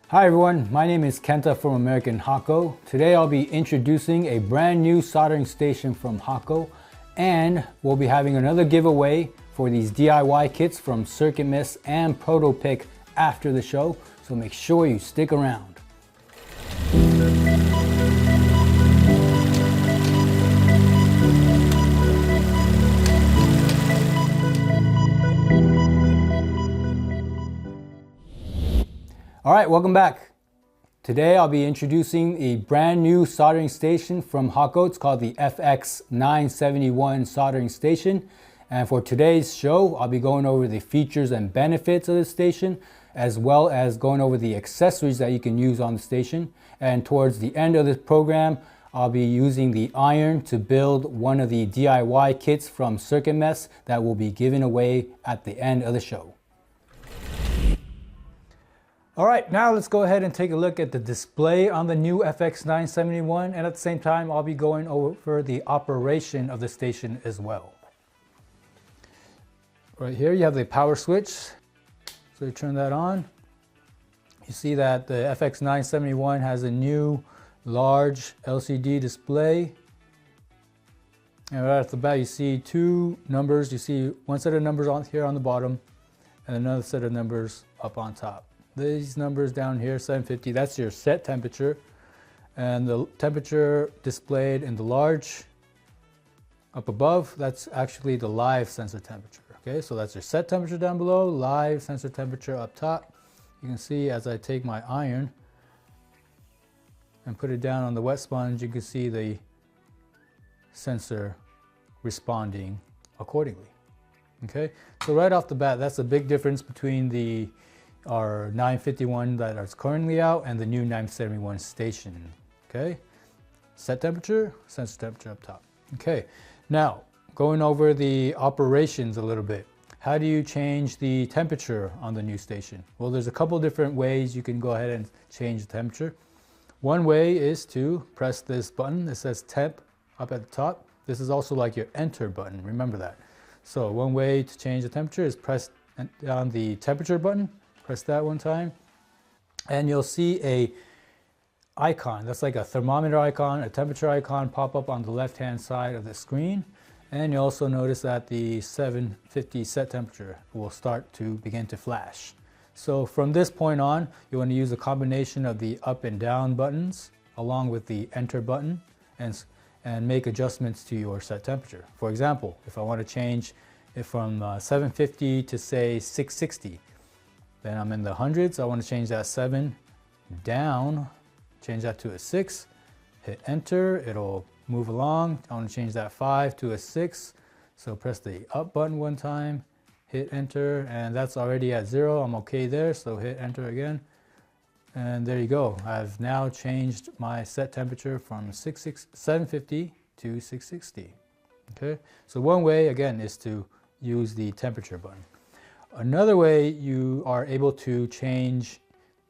Hi everyone, my name is Kenta from American Hakko. Today I'll be introducing a brand new soldering station from Hakko, and we'll be having another giveaway for these DIY kits from Circuit Miss and Protopic after the show, so make sure you stick around. Alright, welcome back. Today I'll be introducing a brand new soldering station from Hakko. It's called the FX-971 Soldering Station. And for today's show, I'll be going over the features and benefits of the station, as well as going over the accessories that you can use on the station. And towards the end of this program, I'll be using the iron to build one of the DIY kits from Circuit Miss that will be given away at the end of the show. All right, now let's go ahead and take a look at the display on the new FX-971, and at the same time, I'll be going over the operation of the station as well. Right here, you have the power switch. So you turn that on. You see that the FX-971 has a new large LCD display. And right off the bat, you see two numbers. You see one set of numbers on here on the bottom and another set of numbers up on top. These numbers down here, 750, that's your set temperature. And the temperature displayed in the large up above, that's actually the live sensor temperature. Okay, so that's your set temperature down below, live sensor temperature up top. You can see as I take my iron and put it down on the wet sponge, you can see the sensor responding accordingly. Okay, so right off the bat, that's a big difference between our 951 that is currently out and the new 971 station. Okay, set temperature, sensor temperature up top. Okay, now going over the operations a little bit. How do you change the temperature on the new station? Well, there's a couple different ways you can go ahead and change the temperature. One way is to press this button that says temp up at the top. This is also like your enter button, remember that. So one way to change the temperature is press down the temperature button. Press that one time, and you'll see a icon. That's like a thermometer icon, a temperature icon pop up on the left-hand side of the screen. And you also notice that the 750 set temperature will start to begin to flash. So from this point on, you want to use a combination of the up and down buttons along with the enter button and make adjustments to your set temperature. For example, if I want to change it from 750 to say 660, then I'm in the hundreds. I want to change that 7 down, change that to a 6, hit enter, it'll move along. I want to change that 5 to a 6, so press the up button one time, hit enter, and that's already at 0. I'm okay there, so hit enter again. And there you go. I've now changed my set temperature from 750 to 660. Okay, so one way again is to use the temperature button. Another way you are able to change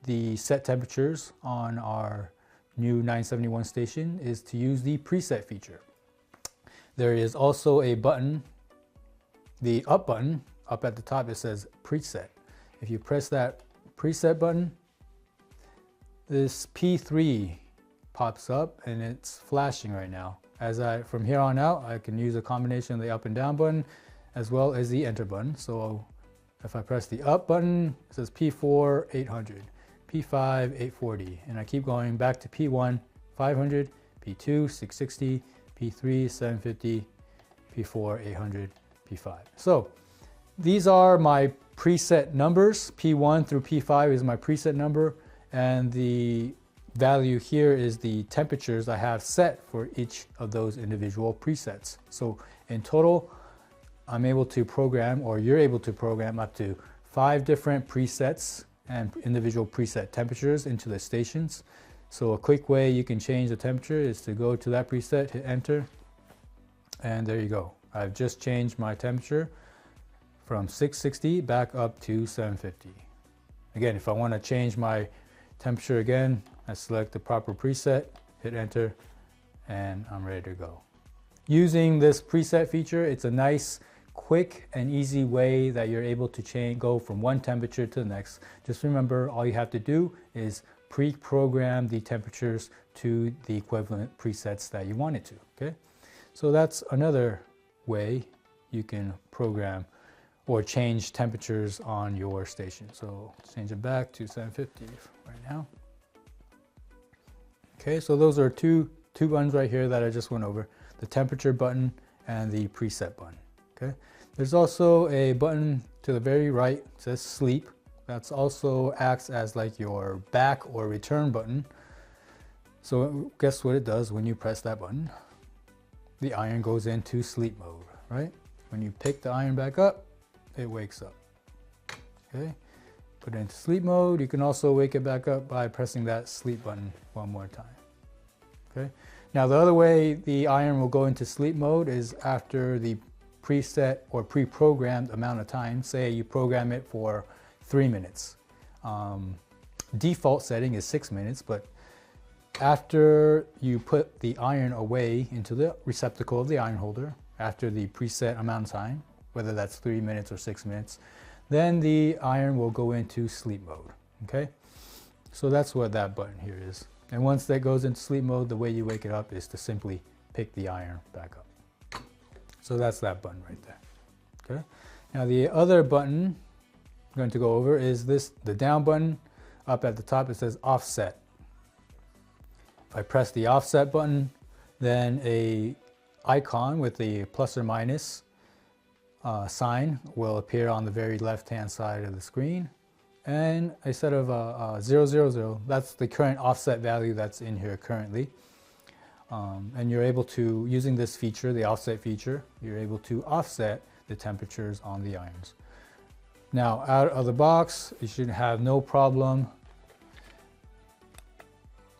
the set temperatures on our new 971 station is to use the preset feature. There is also a button, the up button, up at the top it says preset. If you press that preset button, this P3 pops up and it's flashing right now. From here on out, I can use a combination of the up and down button as well as the enter button. So if I press the up button, it says P4 800, P5 840, and I keep going back to P1 500, P2 660, P3 750, P4 800, P5. So these are my preset numbers. P1 through P5 is my preset number, and the value here is the temperatures I have set for each of those individual presets. So in total, I'm able to program, or you're able to program, up to 5 different presets and individual preset temperatures into the stations. So a quick way you can change the temperature is to go to that preset, hit enter, and there you go. I've just changed my temperature from 660 back up to 750. Again, if I want to change my temperature again, I select the proper preset, hit enter, and I'm ready to go. Using this preset feature, it's a nice quick and easy way that you're able to go from one temperature to the next. Just remember, all you have to do is pre-program the temperatures to the equivalent presets that you want it to, okay? So that's another way you can program or change temperatures on your station. So change it back to 750 right now. Okay, so those are two buttons right here that I just went over, the temperature button and the preset button, okay? There's also a button to the very right, it says sleep. That's also acts as like your back or return button. So guess what it does when you press that button? The iron goes into sleep mode, right? When you pick the iron back up, it wakes up, okay? Put it into sleep mode. You can also wake it back up by pressing that sleep button one more time, okay? Now the other way the iron will go into sleep mode is after the preset or pre-programmed amount of time. Say you program it for 3 minutes. Default setting is 6 minutes, but after you put the iron away into the receptacle of the iron holder, after the preset amount of time, whether that's 3 minutes or 6 minutes, then the iron will go into sleep mode, okay? So that's what that button here is. And once that goes into sleep mode, the way you wake it up is to simply pick the iron back up. So that's that button right there, okay? Now the other button I'm going to go over is the down button. Up at the top it says offset. If I press the offset button, then a icon with the plus or minus sign will appear on the very left hand side of the screen, and a set of 000, that's the current offset value that's in here currently. And you're able to, using this feature, the offset feature, you're able to offset the temperatures on the irons. Now out of the box, you should have no problem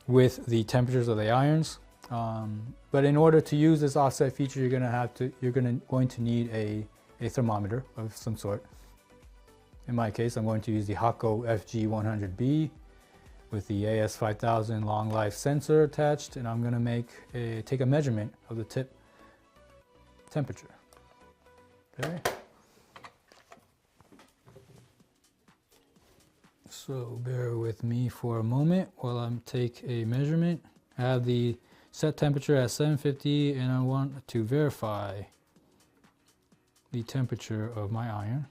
with the temperatures of the irons. But in order to use this offset feature, you're going to need a thermometer of some sort. In my case, I'm going to use the HAKKO FX-971 with the AS5000 long life sensor attached, and I'm going to take a measurement of the tip temperature. Okay. So bear with me for a moment while I take a measurement. I have the set temperature at 750, and I want to verify the temperature of my iron.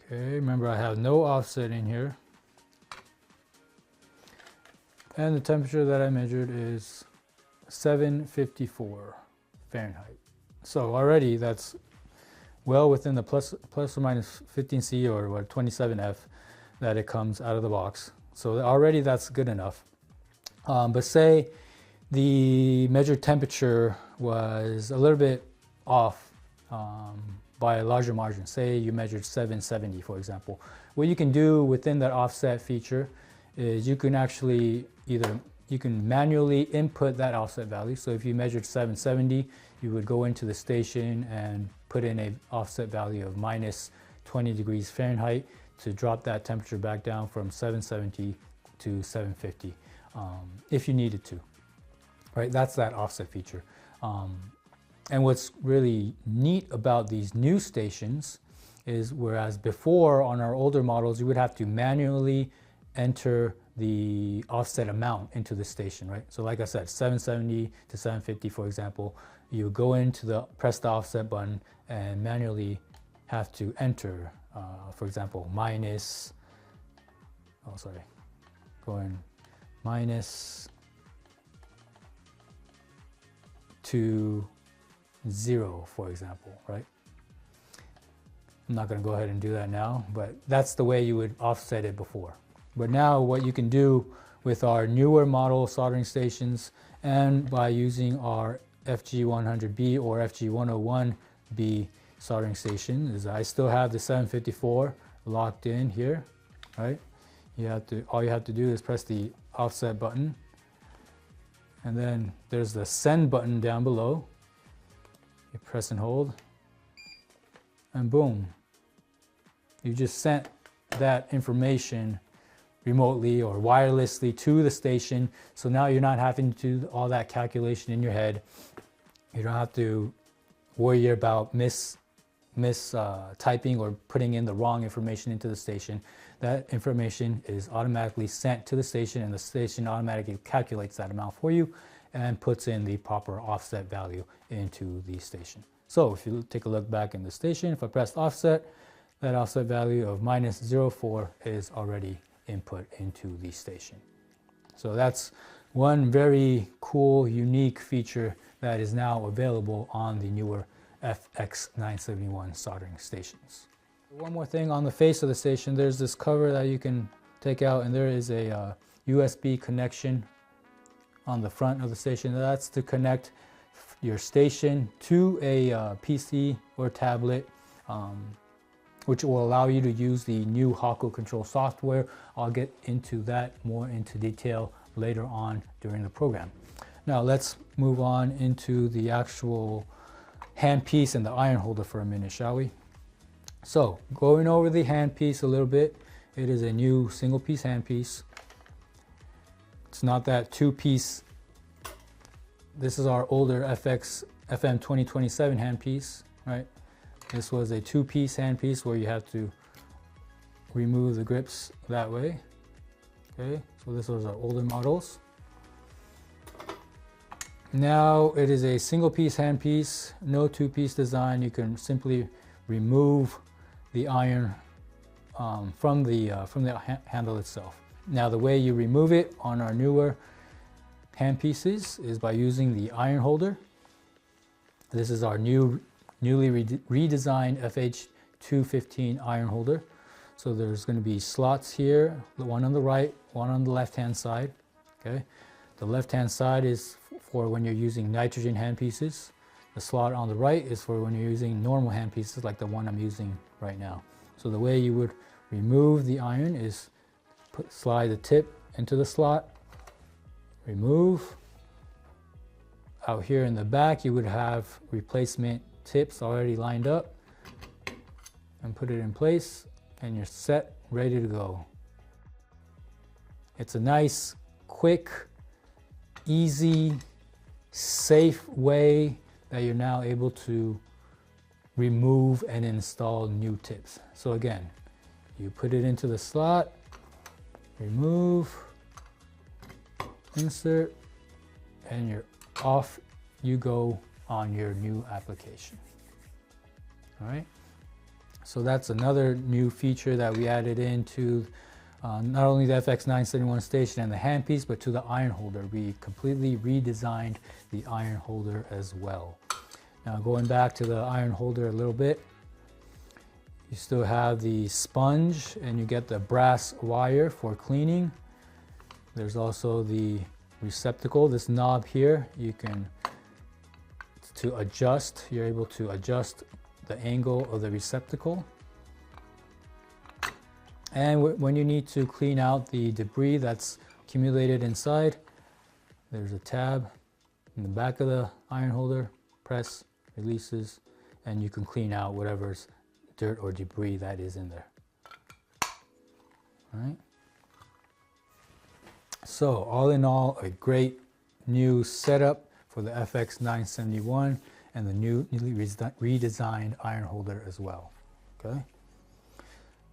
Okay, remember I have no offset in here. And the temperature that I measured is 754 Fahrenheit. So already that's well within the plus or minus 15C or what, 27F that it comes out of the box. So already that's good enough. But say the measured temperature was a little bit off by a larger margin. Say you measured 770, for example. What you can do within that offset feature is you can actually you can manually input that offset value. So if you measured 770, you would go into the station and put in an offset value of minus 20 degrees Fahrenheit to drop that temperature back down from 770 to 750 if you needed to. Right, that's that offset feature. And what's really neat about these new stations is, whereas before on our older models, you would have to manually enter the offset amount into the station, right? So like I said, 770 to 750, for example, you go into press the offset button and manually have to enter, for example, minus 2 0, for example, right? I'm not going to go ahead and do that now, but that's the way you would offset it before. But now what you can do with our newer model soldering stations, and by using our FG100B or FG101B soldering station, is I still have the 754 locked in here, right? All you have to do is press the offset button, and then there's the send button down below. You press and hold, and boom, you just sent that information remotely or wirelessly to the station. So now you're not having to do all that calculation in your head. You don't have to worry about typing or putting in the wrong information into the station. That information is automatically sent to the station, and the station automatically calculates that amount for you and puts in the proper offset value into the station. So if you take a look back in the station, if I press offset, that offset value of -0.04 is already input into the station. So that's one very cool, unique feature that is now available on the newer FX-971 soldering stations. One more thing, on the face of the station, there's this cover that you can take out, and there is a USB connection on the front of the station. That's to connect your station to a PC or tablet, which will allow you to use the new Hakko Control Software. I'll get into that more into detail later on during the program. Now let's move on into the actual handpiece and the iron holder for a minute, shall we? So going over the handpiece a little bit, it is a new single piece handpiece. It's not that two-piece. This is our older FM 2027 handpiece, right? This was a two-piece handpiece where you have to remove the grips that way. Okay, so this was our older models. Now it is a single-piece handpiece, no two-piece design. You can simply remove the iron from the handle itself. Now the way you remove it on our newer handpieces is by using the iron holder. This is our newly redesigned FH215 iron holder. So there's going to be slots here, the one on the right, one on the left-hand side. Okay, the left-hand side is for when you're using nitrogen handpieces. The slot on the right is for when you're using normal handpieces like the one I'm using right now. So the way you would remove the iron is slide the tip into the slot, remove. Out here in the back you would have replacement tips already lined up, and put it in place, and you're set, ready to go. It's a nice, quick, easy, safe way that you're now able to remove and install new tips. So again, you put it into the slot, remove, insert, and you're off you go on your new application. All right, so that's another new feature that we added into not only the FX-971 station and the handpiece, but to the iron holder. We completely redesigned the iron holder as well. Now going back to the iron holder a little bit, you still have the sponge and you get the brass wire for cleaning. There's also the receptacle, this knob here, you can, to adjust, you're able to adjust the angle of the receptacle. And when you need to clean out the debris that's accumulated inside, there's a tab in the back of the iron holder, press, releases, and you can clean out whatever's dirt or debris that is in there. All right. So all in all, a great new setup for the FX-971 and the newly redesigned iron holder as well. Okay.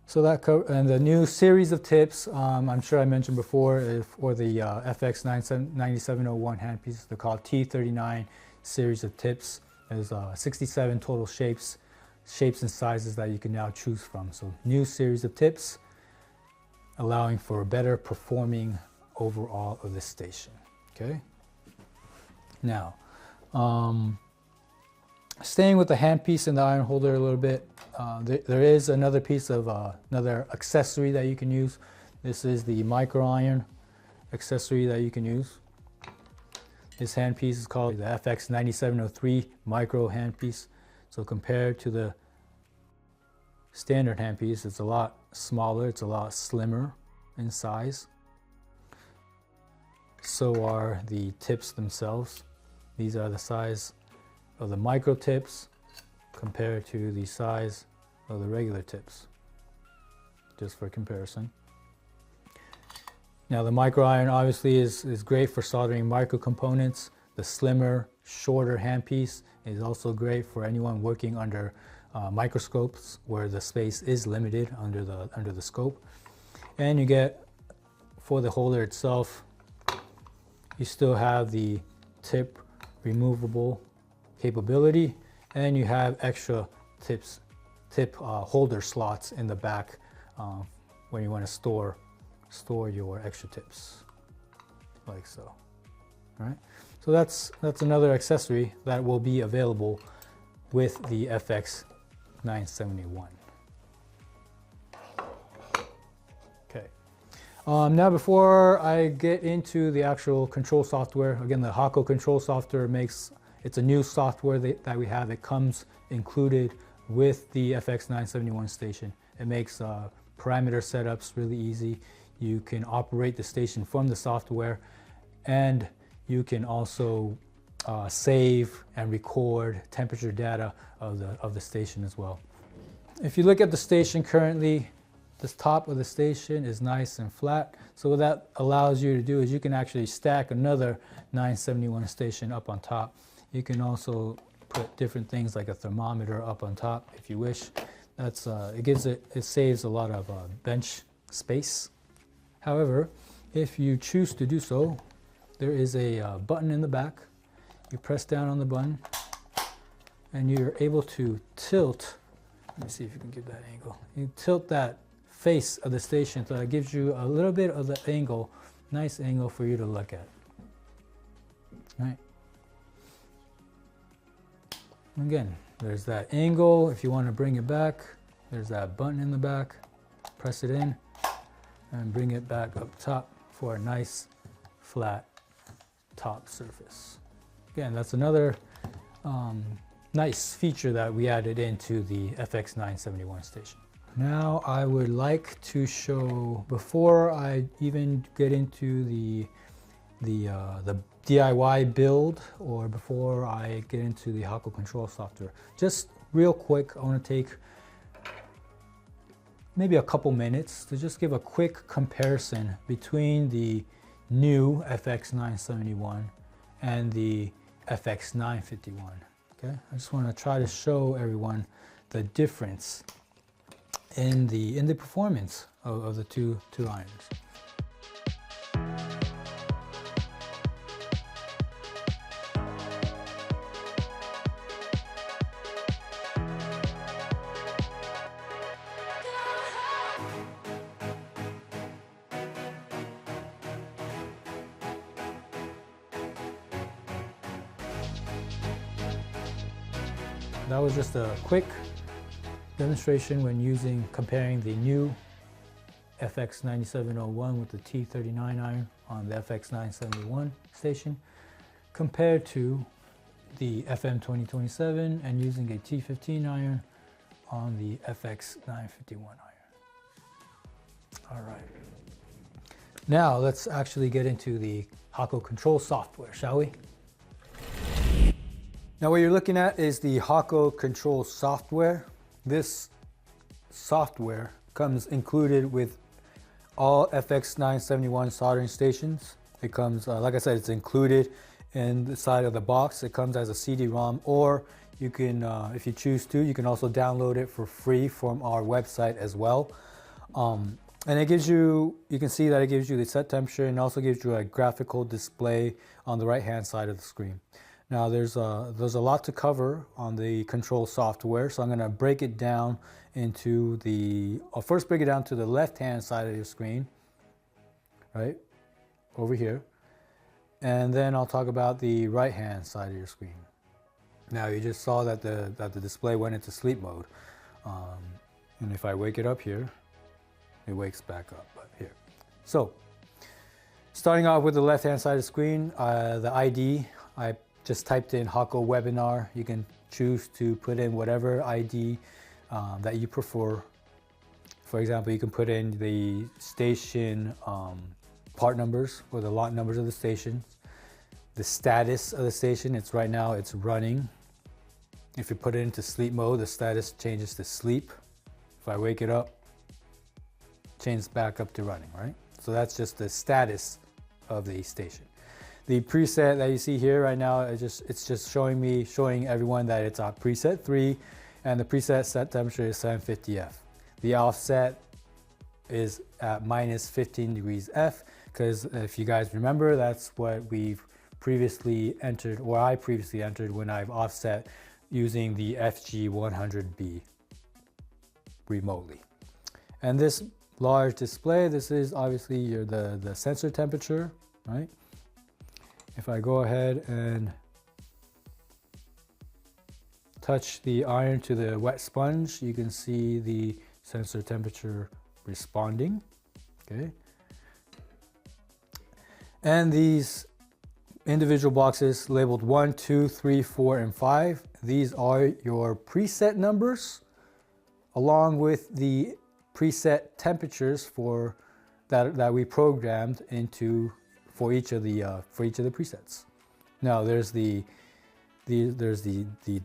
So that and the new series of tips, I'm sure I mentioned before, for the FX-971 handpieces, they're called T39 series of tips. There's 67 total shapes and sizes that you can now choose from. So new series of tips, allowing for a better performing overall of this station. Okay. Now, staying with the handpiece and the iron holder a little bit, there is another piece of another accessory that you can use. This is the micro iron accessory that you can use. This handpiece is called the FX-971 micro handpiece. So compared to the standard handpiece, it's a lot smaller, it's a lot slimmer in size. So are the tips themselves. These are the size of the micro tips compared to the size of the regular tips, just for comparison. Now the micro iron obviously is great for soldering micro components. The slimmer, shorter handpiece is also great for anyone working under microscopes where the space is limited under the scope. And you get, for the holder itself, you still have the tip removable capability, and you have extra tip holder slots in the back when you want to store your extra tips, like so. All right, so that's another accessory that will be available with the FX-971. Okay. Now before I get into the actual control software, again, the Hakko Control Software it's a new software that we have. It comes included with the FX-971 station. It makes parameter setups really easy. You can operate the station from the software, and you can also save and record temperature data of the station as well. If you look at the station currently, the top of the station is nice and flat. So what that allows you to do is you can actually stack another 971 station up on top. You can also put different things like a thermometer up on top if you wish. It saves a lot of bench space. However, if you choose to do so, there is a button in the back. You press down on the button and you're able to tilt. Let me see if you can get that angle. You tilt that face of the station so it gives you a little bit of the angle, nice angle for you to look at. Right. Again, there's that angle. If you want to bring it back, there's that button in the back. Press it in and bring it back up top for a nice flat top surface. Again, that's another nice feature that we added into the FX-971 station. Now I would like to show, before I even get into the DIY build, or before I get into the Hakko Control Software, just real quick, I want to take maybe a couple minutes to just give a quick comparison between the new FX-971 and the FX-951. Okay, I just want to try to show everyone the difference in the performance of the two irons. That was just a quick demonstration when comparing the new FX-9701 with the T39 iron on the FX-971 station compared to the FM2027 and using a T15 iron on the FX-951 iron. All right. Now let's actually get into the Hakko Control Software, shall we? Now what you're looking at is the Hakko Control Software. This software comes included with all FX-971 soldering stations. It comes, like I said, it's included in the side of the box. It comes as a CD-ROM, or you can, if you choose to, you can also download it for free from our website as well. And it gives you can see that it gives you the set temperature and also gives you a graphical display on the right-hand side of the screen. Now there's a lot to cover on the control software, so I'm going to break it down into I'll first break it down to the left-hand side of your screen, right, over here, and then I'll talk about the right-hand side of your screen. Now you just saw that the display went into sleep mode, and if I wake it up here, it wakes back up here. So starting off with the left-hand side of the screen, the ID, I just typed in Hakko webinar. You can choose to put in whatever ID that you prefer. For example, you can put in the station part numbers or the lot numbers of the station, the status of the station. Right now it's running. If you put it into sleep mode, the status changes to sleep. If I wake it up, changes back up to running, right? So that's just the status of the station. The preset that you see here right now, it's just showing everyone that it's on preset 3, and the preset set temperature is 750 F. The offset is at minus 15 degrees F, because if you guys remember, that's what we've previously entered, or I previously entered when I've offset using the FG100B remotely. And this large display, this is obviously the sensor temperature, right? If I go ahead and touch the iron to the wet sponge, you can see the sensor temperature responding, okay? And these individual boxes labeled 1, 2, 3, 4, and 5, these are your preset numbers along with the preset temperatures for that we programmed into for each of the presets. Now there's the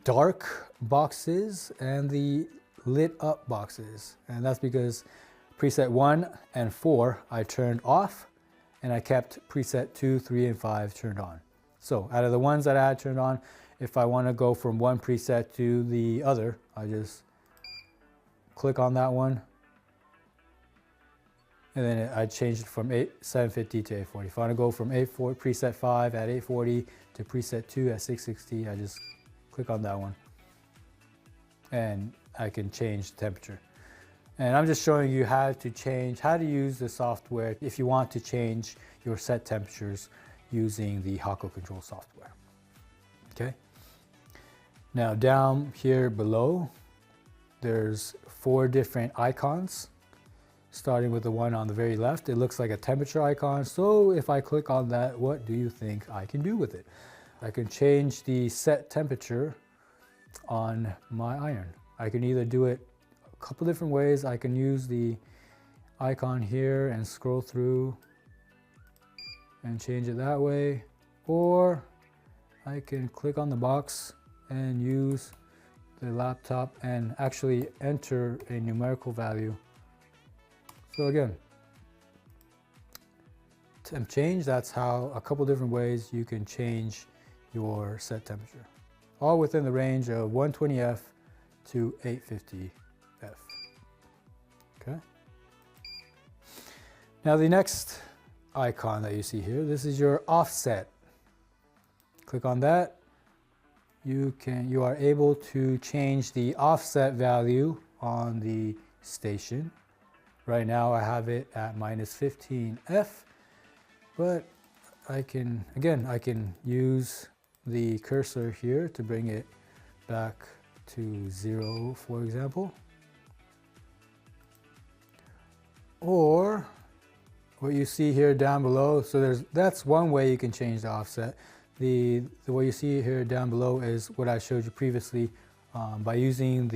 dark boxes and the lit up boxes, and that's because preset 1 and 4 I turned off, and I kept preset 2, 3, and 5 turned on. So out of the ones that I had turned on, if I want to go from one preset to the other, I just click on that one, and then I changed it from 750 to 840. If I want to go from preset 5 at 840 to preset 2 at 660, I just click on that one, and I can change the temperature. And I'm just showing you how to use the software if you want to change your set temperatures using the Hakko Control Software. Okay. Now down here below, there's 4 different icons, starting with the one on the very left. It looks like a temperature icon. So if I click on that, what do you think I can do with it? I can change the set temperature on my iron. I can either do it a couple different ways. I can use the icon here and scroll through and change it that way, or I can click on the box and use the laptop and actually enter a numerical value. So again, temp change, that's how a couple different ways you can change your set temperature, all within the range of 120F to 850F. Okay. Now the next icon that you see here, this is your offset. Click on that. You are able to change the offset value on the station. Right now I have it at minus 15F, but I can use the cursor here to bring it back to 0, for example. Or what you see here down below, so that's one way you can change the offset. The way you see here down below is what I showed you previously, by using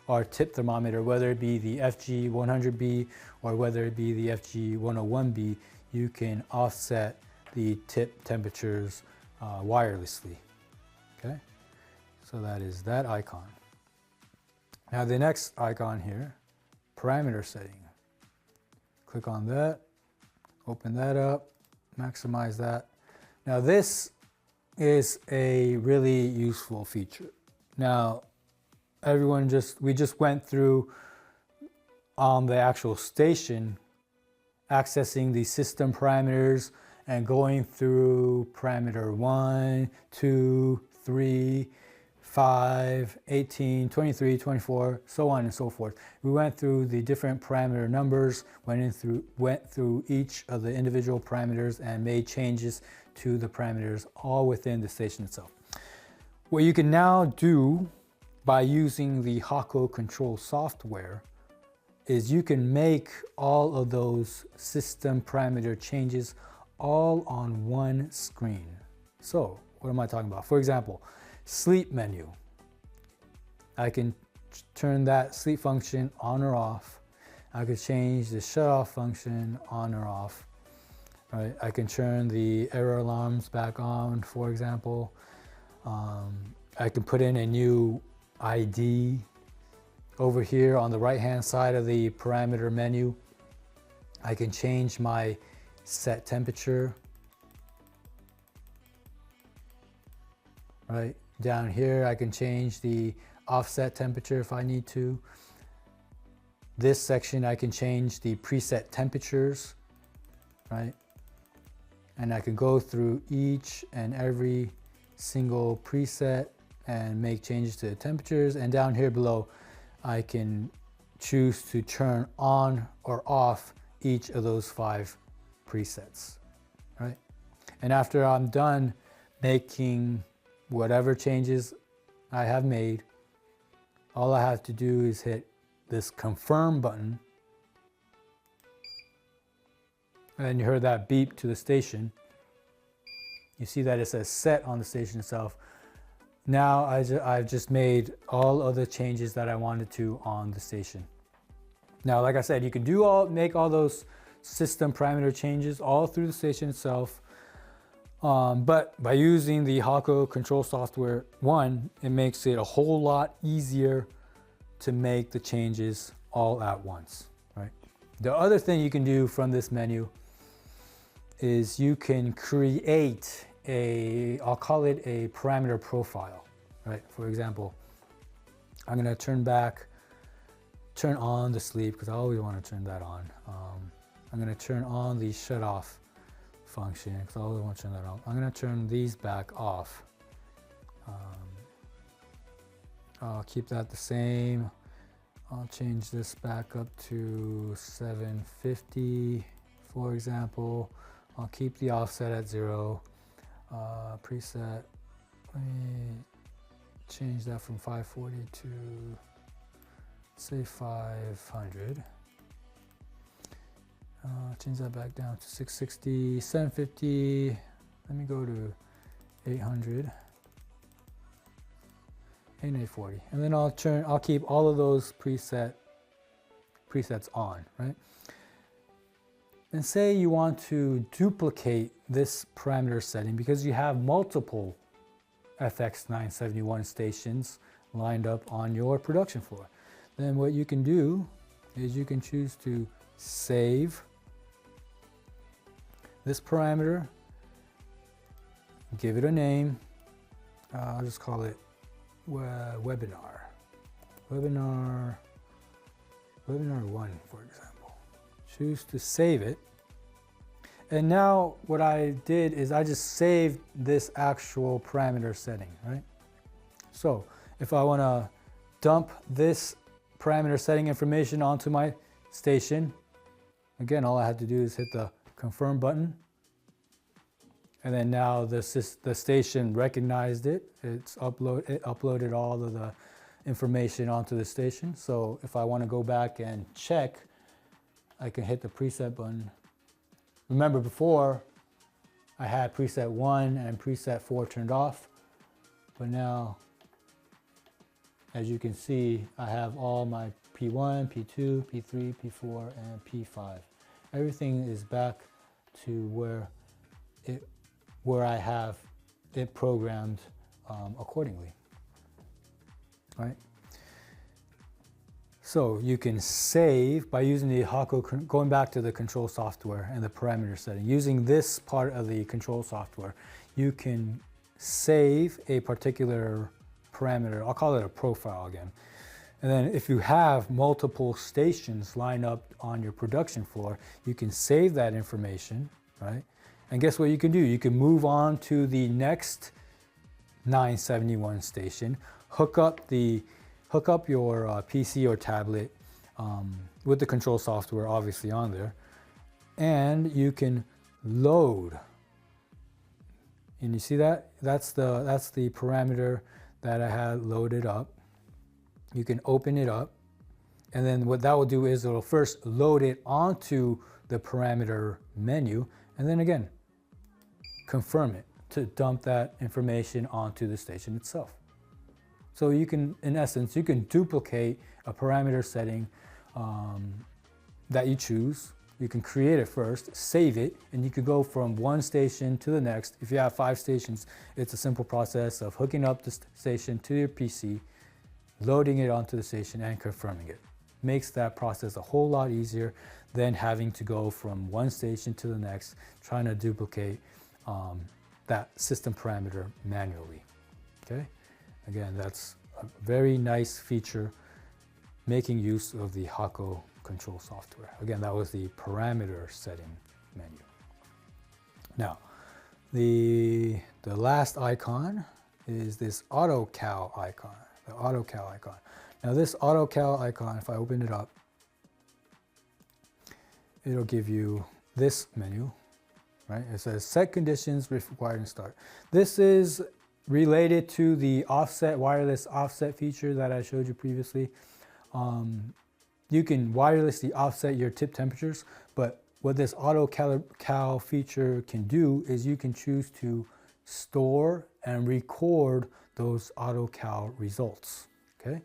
our tip thermometer, whether it be the FG100B or whether it be the FG101B, you can offset the tip temperatures wirelessly. Okay, so that is that icon. Now the next icon here, parameter setting. Click on that, open that up, maximize that. Now this is a really useful feature. Now we just went through on the actual station, accessing the system parameters and going through parameter 1, 2, 3, 5, 18, 23, 24, so on and so forth. We went through the different parameter numbers, went through each of the individual parameters and made changes to the parameters all within the station itself. What you can now do by using the Hakko Control Software is you can make all of those system parameter changes all on one screen. So what am I talking about? For example, sleep menu. I can turn that sleep function on or off. I could change the shut off function on or off. Right? I can turn the error alarms back on, for example. I can put in a new ID over here on the right hand side of the parameter menu. I can change my set temperature. Right down here, I can change the offset temperature if I need to. This section, I can change the preset temperatures, right? And I can go through each and every single preset and make changes to the temperatures. And down here below, I can choose to turn on or off each of those 5 presets, right? And after I'm done making whatever changes I have made, all I have to do is hit this confirm button, and you heard that beep to the station. You see that it says set on the station itself. Now I've just made all of the changes that I wanted to on the station. Now, like I said, you can make all those system parameter changes all through the station itself. But by using the Hakko Control Software 1, it makes it a whole lot easier to make the changes all at once, right? The other thing you can do from this menu is you can create I'll call it a parameter profile, right? For example, I'm gonna turn on the sleep because I always want to turn that on. I'm gonna turn on the shut off function because I always want to turn that on. I'm gonna turn these back off. I'll keep that the same. I'll change this back up to 750, for example. I'll keep the offset at 0. Preset, let me change that from 540 to say 500. Change that back down to 660, 750. Let me go to 800. And 840, and then I'll keep all of those presets on, right? And say you want to duplicate this parameter setting because you have multiple FX-971 stations lined up on your production floor. Then what you can do is you can choose to save this parameter, give it a name. I'll just call it webinar 1, for example. Choose to save it. And now what I did is I just saved this actual parameter setting, right? So if I want to dump this parameter setting information onto my station, again, all I have to do is hit the confirm button. And then now the station recognized it. It uploaded all of the information onto the station. So if I want to go back and check, I can hit the preset button. Remember before, I had preset 1 and preset 4 turned off. But now, as you can see, I have all my P1, P2, P3, P4, and P5. Everything is back to where I have it programmed accordingly, right? So you can save by using the Hakko, going back to the control software and the parameter setting. Using this part of the control software, you can save a particular parameter. I'll call it a profile again. And then if you have multiple stations lined up on your production floor, you can save that information, right? And guess what you can do? You can move on to the next 971 station, hook up your PC or tablet with the control software obviously on there, and you can load. And you see that? That's the parameter that I had loaded up. You can open it up, and then what that will do is it'll first load it onto the parameter menu, and then again, confirm it to dump that information onto the station itself. So you can, in essence, you can duplicate a parameter setting that you choose. You can create it first, save it, and you could go from one station to the next. If you have 5 stations, it's a simple process of hooking up the station to your PC, loading it onto the station, and confirming it. makes that process a whole lot easier than having to go from one station to the next, trying to duplicate that system parameter manually. Okay, again, that's a very nice feature, making use of the Hakko Control Software. Again, that was the parameter setting menu. Now, the last icon is this AutoCal icon, the AutoCal icon. Now this AutoCal icon, if I open it up, it'll give you this menu, right? It says set conditions required and start. This is related to the offset, wireless offset feature that I showed you previously. You can wirelessly offset your tip temperatures, but what this AutoCal feature can do is you can choose to store and record those AutoCal results, okay?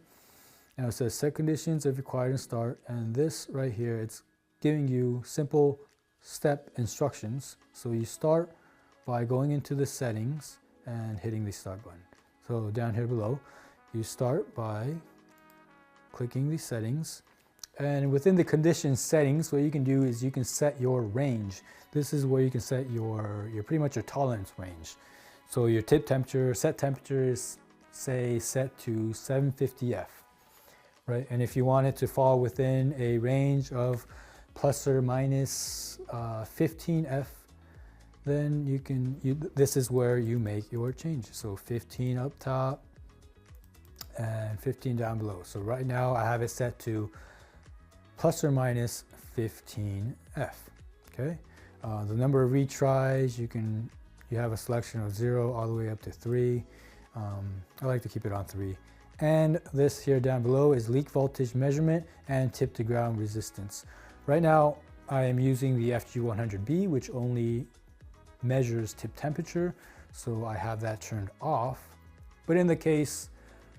Now it says set conditions if required and start, and this right here, it's giving you simple step instructions. So you start by going into the settings and hitting the start button. So down here below, you start by clicking the settings, and within the condition settings, what you can do is you can set your range. This is where you can set your pretty much your tolerance range. So your tip temperature, set temperature is say set to 750F, right? And if you want it to fall within a range of plus or minus 15F, then you can, this is where you make your changes. So 15 up top and 15 down below. So right now I have it set to plus or minus 15F, okay? The number of retries, you have a selection of 0 all the way up to 3. I like to keep it on 3. And this here down below is leak voltage measurement and tip to ground resistance. Right now, I am using the FG100B, which only measures tip temperature, so I have that turned off. But in the case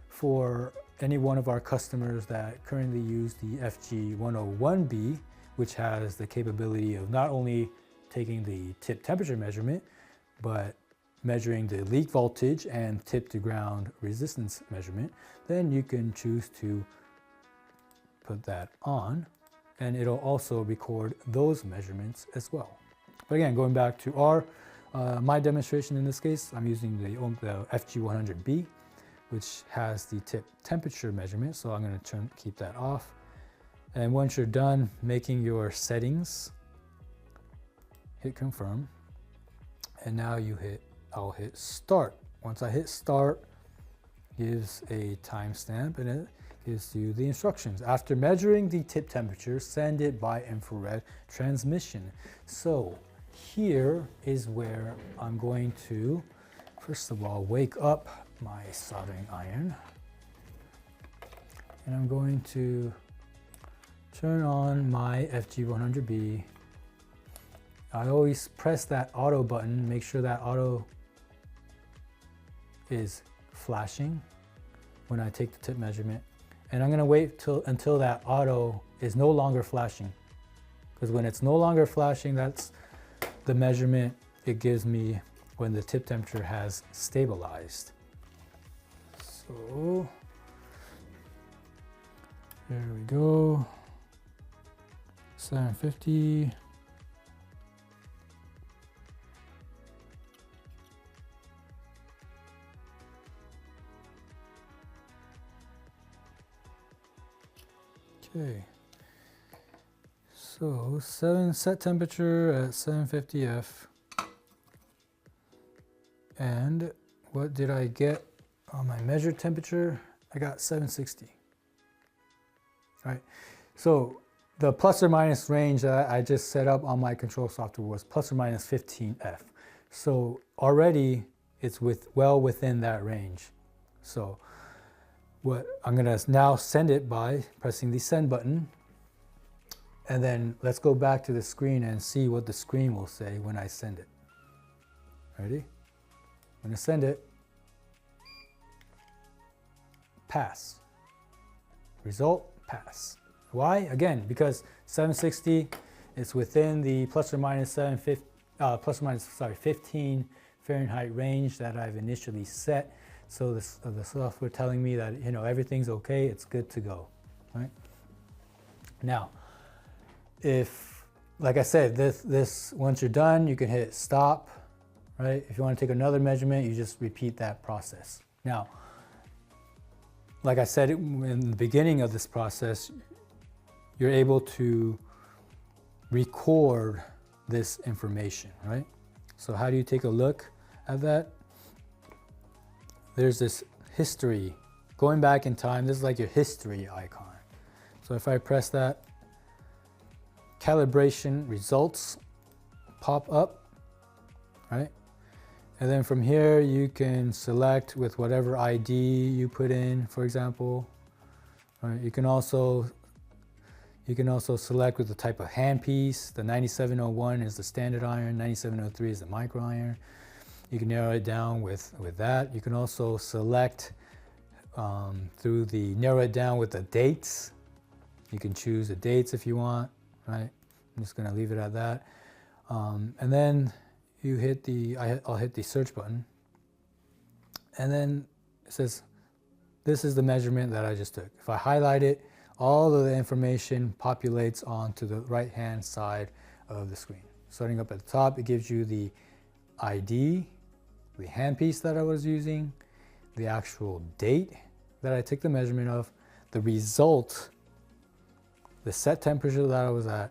for any one of our customers that currently use the FG101B, which has the capability of not only taking the tip temperature measurement, but measuring the leak voltage and tip to ground resistance measurement, then you can choose to put that on, and it'll also record those measurements as well. But again, going back to my demonstration in this case, I'm using the FG100B, which has the tip temperature measurement, so I'm going to keep that off. And once you're done making your settings, hit confirm, and now I'll hit start. Once I hit start, gives a timestamp and it gives you the instructions. After measuring the tip temperature, send it by infrared transmission. So here is where I'm going to, first of all, wake up my soldering iron, and I'm going to turn on my FG100B. I always press that auto button, make sure that auto is flashing when I take the tip measurement. And I'm going to wait until that auto is no longer flashing, because when it's no longer flashing, that's the measurement it gives me when the tip temperature has stabilized. So there we go, 750. Okay, so set temperature at 750F, and what did I get on my measured temperature? I got 760. Right, so the plus or minus range that I just set up on my control software was plus or minus 15F. So already it's well within that range. So what I'm gonna now send it by pressing the send button, and then let's go back to the screen and see what the screen will say when I send it. Ready? I'm gonna send it. Pass. Result, pass. Why? Again, because 760 is within the plus or minus 15 Fahrenheit range that I've initially set. So the software telling me that everything's okay, it's good to go, right? Now, like I said, this once you're done, you can hit stop, right? If you want to take another measurement, you just repeat that process. Now, like I said in the beginning of this process, you're able to record this information, right? So how do you take a look at that? There's this history, going back in time. This is like your history icon. So if I press that, calibration results pop up, right? And then from here you can select with whatever ID you put in, for example. Right? You can also select with the type of handpiece. The 9701 is the standard iron, 9703 is the micro iron. You can narrow it down with that. You can also select through the narrow it down with the dates. You can choose the dates if you want, right? I'm just gonna leave it at that. And then you hit I'll hit the search button. And then it says, this is the measurement that I just took. If I highlight it, all of the information populates onto the right-hand side of the screen. Starting up at the top, it gives you the ID, the handpiece that I was using, the actual date that I took the measurement of, the result, the set temperature that I was at,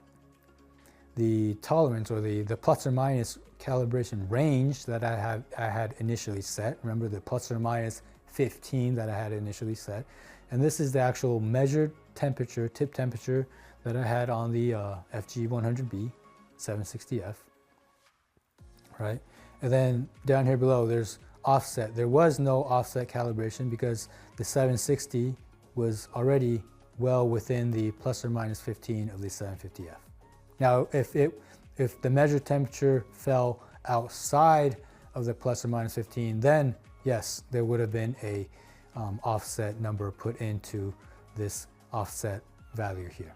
the tolerance or the plus or minus calibration range that I had initially set. Remember the plus or minus 15 that I had initially set. And this is the actual measured temperature, tip temperature that I had on the FG100B 760F, right? And then down here below, there's offset. There was no offset calibration because the 760 was already well within the plus or minus 15 of the 750F. Now, if the measured temperature fell outside of the plus or minus 15, then yes, there would have been a offset number put into this offset value here.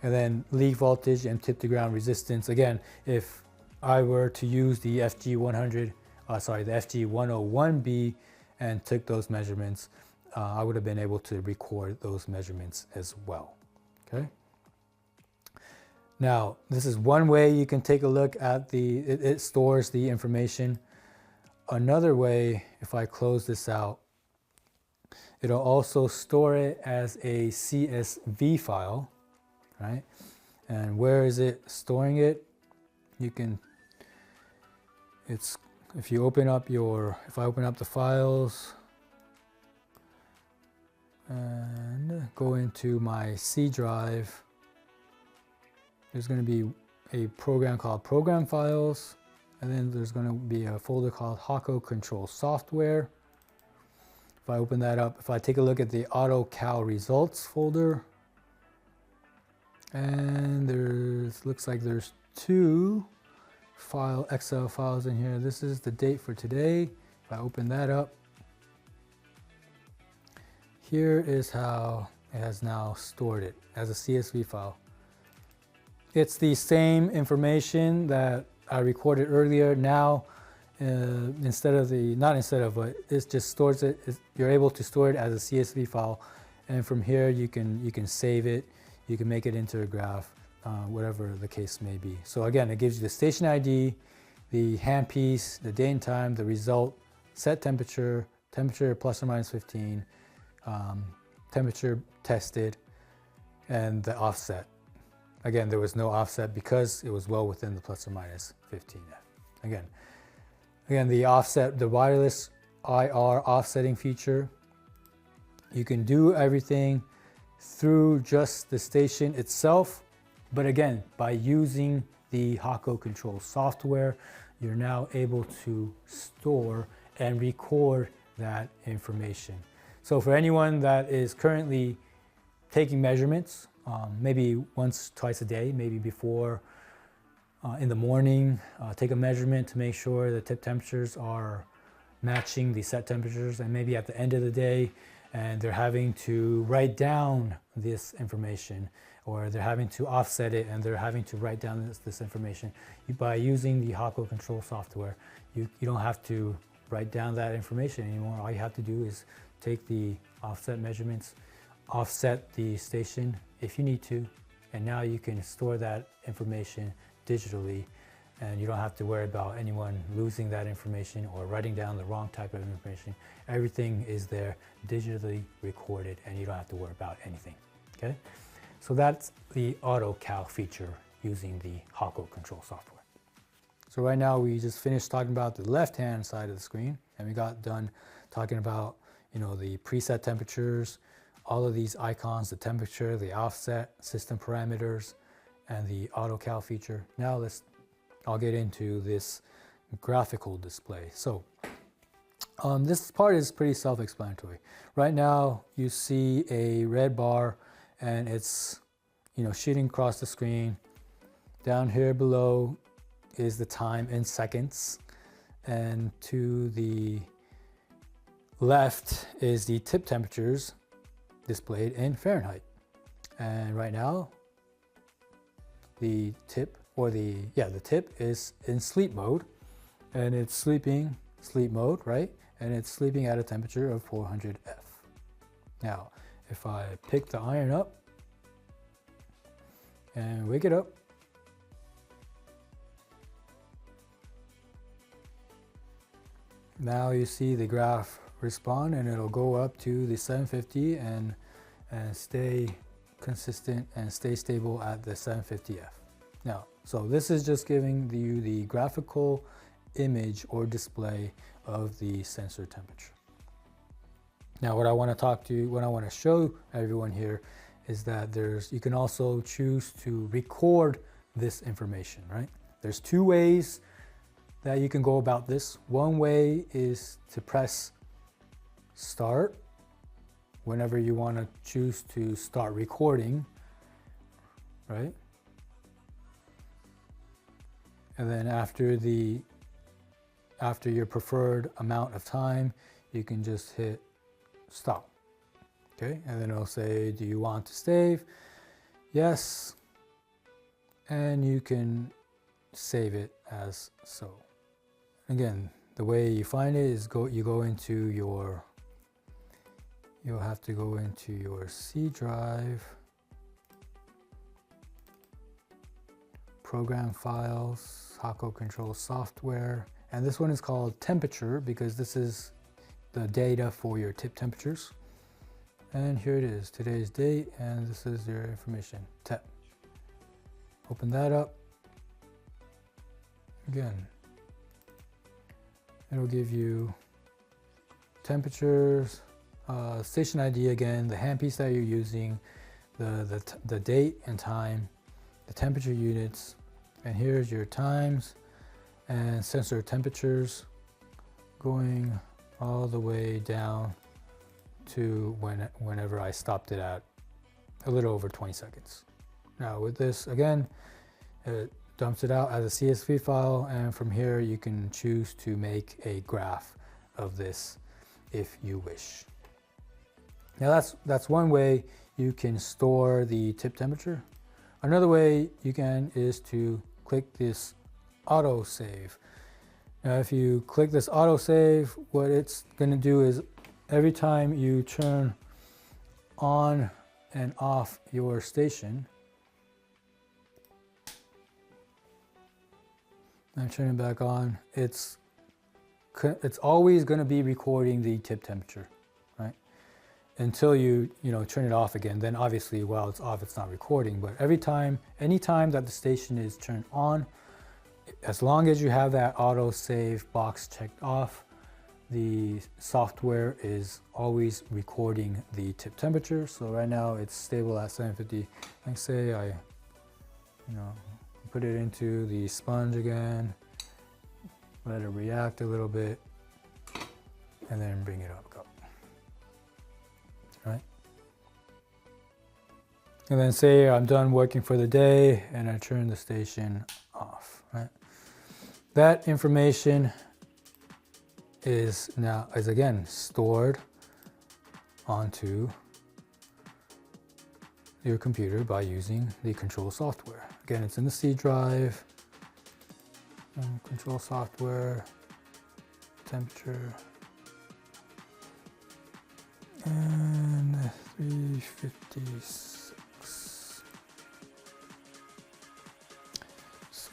And then leak voltage and tip to ground resistance. Again, if I were to use the the FG101B and took those measurements, I would have been able to record those measurements as well, okay? Now, this is one way you can take a look at it stores the information. Another way, if I close this out, it'll also store it as a CSV file, right? And where is it storing it? If I open up the files and go into my C drive, there's going to be a program called Program Files, and then there's going to be a folder called Hakko Control Software. If I open that up, if I take a look at the AutoCal Results folder, and looks like there's two Excel files in here. This is the date for today. If I open that up, here is how it has now stored it as a CSV file. It's the same information that I recorded earlier. Now, it just stores it. You're able to store it as a CSV file, and from here you can save it. You can make it into a graph, whatever the case may be. So again, it gives you the station ID, the handpiece, the date and time, the result, set temperature, temperature plus or minus 15, temperature tested, and the offset. Again, there was no offset because it was well within the plus or minus 15F. Again, the offset, the wireless IR offsetting feature, you can do everything through just the station itself, but again, by using the Hakko Control Software, you're now able to store and record that information. So for anyone that is currently taking measurements, maybe once, twice a day, maybe before in the morning, take a measurement to make sure the tip temperatures are matching the set temperatures, and maybe at the end of the day, and they're having to write down this information, or they're having to offset it and they're having to write down this information. By using the Hakko Control Software, you don't have to write down that information anymore. All you have to do is take the offset measurements, offset the station if you need to, and now you can store that information digitally, and you don't have to worry about anyone losing that information or writing down the wrong type of information. Everything is there digitally recorded, and you don't have to worry about anything. Okay, so that's the auto cal feature using the Hakko Control Software. So right now we just finished talking about the left-hand side of the screen, and we got done talking about, you know, the preset temperatures, all of these icons, the temperature, the offset, system parameters, and the auto cal feature. Now I'll get into this graphical display. So this part is pretty self-explanatory. Right now you see a red bar, and it's, you know, shooting across the screen. Down here below is the time in seconds, and to the left is the tip temperatures displayed in Fahrenheit. And right now the tip is in sleep mode, and it's sleeping sleep mode, right? And it's sleeping at a temperature of 400 F. Now if I pick the iron up and wake it up, now you see the graph respond, and it'll go up to the 750 and stay consistent and stay stable at the 750 F. Now, so this is just giving you the graphical image or display of the sensor temperature. Now what I want to show everyone here is that you can also choose to record this information, right? There's two ways that you can go about this. One way is to press start whenever you want to choose to start recording, right? And then after your preferred amount of time, you can just hit stop. Okay, and then it'll say, do you want to save? Yes. And you can save it as so. Again, the way you find it is you'll have to go into your C drive, program files, Hakko Control Software, and this one is called temperature because this is the data for your tip temperatures. And here it is, today's date, and this is your information, temp. Open that up. Again, it'll give you temperatures, station ID again, the handpiece that you're using, the date and time, the temperature units, and here's your times and sensor temperatures going all the way down to whenever I stopped it at a little over 20 seconds. Now with this, again, it dumps it out as a CSV file, and from here you can choose to make a graph of this if you wish. Now that's one way you can store the tip temperature. Another way you can is to click this auto save. Now if you click this auto save, what it's going to do is every time you turn on and off your station, I'm turning it back on, it's always going to be recording the tip temperature, right? Until you turn it off again. Then obviously while it's off, it's not recording. But anytime that the station is turned on, as long as you have that auto save box checked off, the software is always recording the tip temperature. So right now it's stable at 750. Like say I put it into the sponge again, let it react a little bit, and then bring it up. Right? And then say I'm done working for the day and I turn the station off, right? That information is again stored onto your computer by using the control software. Again, it's in the C drive, control software, temperature, and 356.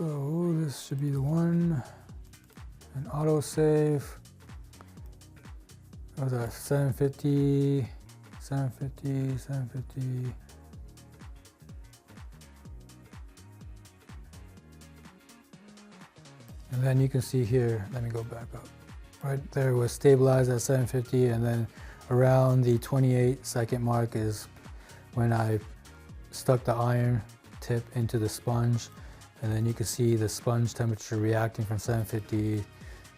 So this should be the one. And autosave. Oh, that's 750, 750, 750. And then you can see here, let me go back up. Right there was stabilized at 750, and then around the 28-second mark is when I stuck the iron tip into the sponge, and then you can see the sponge temperature reacting from 750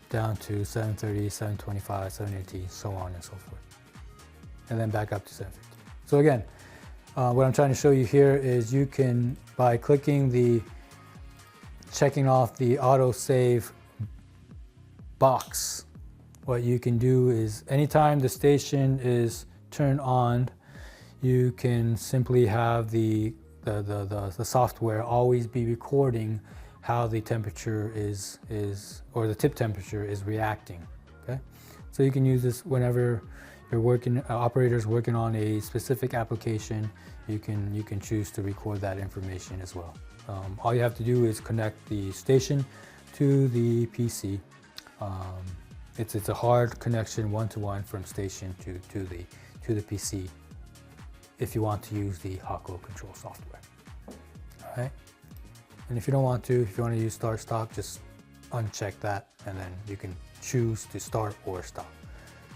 down to 730, 725, 780, so on and so forth. And then back up to 750. So again, what I'm trying to show you here is you can, by checking off the autosave box, what you can do is anytime the station is turned on, you can simply have the software always be recording how the temperature is or the tip temperature is reacting. Okay, so you can use this whenever you're working, operators working on a specific application. You can choose to record that information as well. All you have to do is connect the station to the PC. It's a hard connection, one-to-one from station to the PC if you want to use the Hakko Control Software. All right. And if you don't want to, if you want to use start stop, just uncheck that, and then you can choose to start or stop.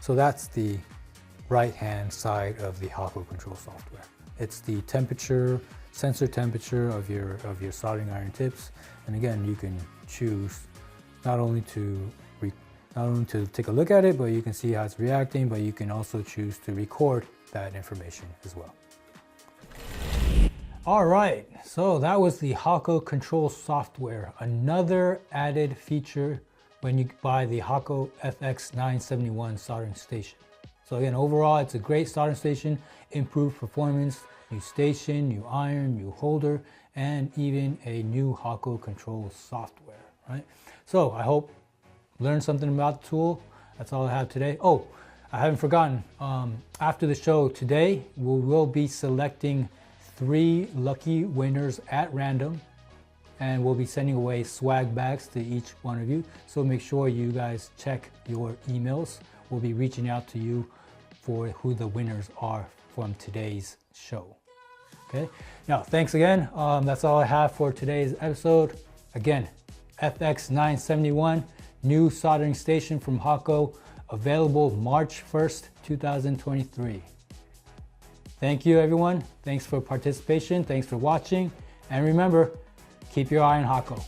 So that's the right-hand side of the Hakko Control Software. It's the temperature, sensor temperature of your soldering iron tips, and again, you can choose not only to take a look at it, but you can see how it's reacting, but you can also choose to record that information as well. All right, so that was the Hakko Control Software, another added feature when you buy the HAKKO FX-971 Soldering Station. So again, overall, it's a great soldering station, improved performance, new station, new iron, new holder, and even a new Hakko Control Software, right? So I hope you learned something about the tool. That's all I have today. Oh, I haven't forgotten, after the show today, we will be selecting 3 lucky winners at random, and we'll be sending away swag bags to each one of you. So make sure you guys check your emails. We'll be reaching out to you for who the winners are from today's show. Okay, now thanks again. That's all I have for today's episode. Again, FX-971, new soldering station from Hakko, available March 1st, 2023. Thank you, everyone. Thanks for participation. Thanks for watching. And remember, keep your eye on Hakko.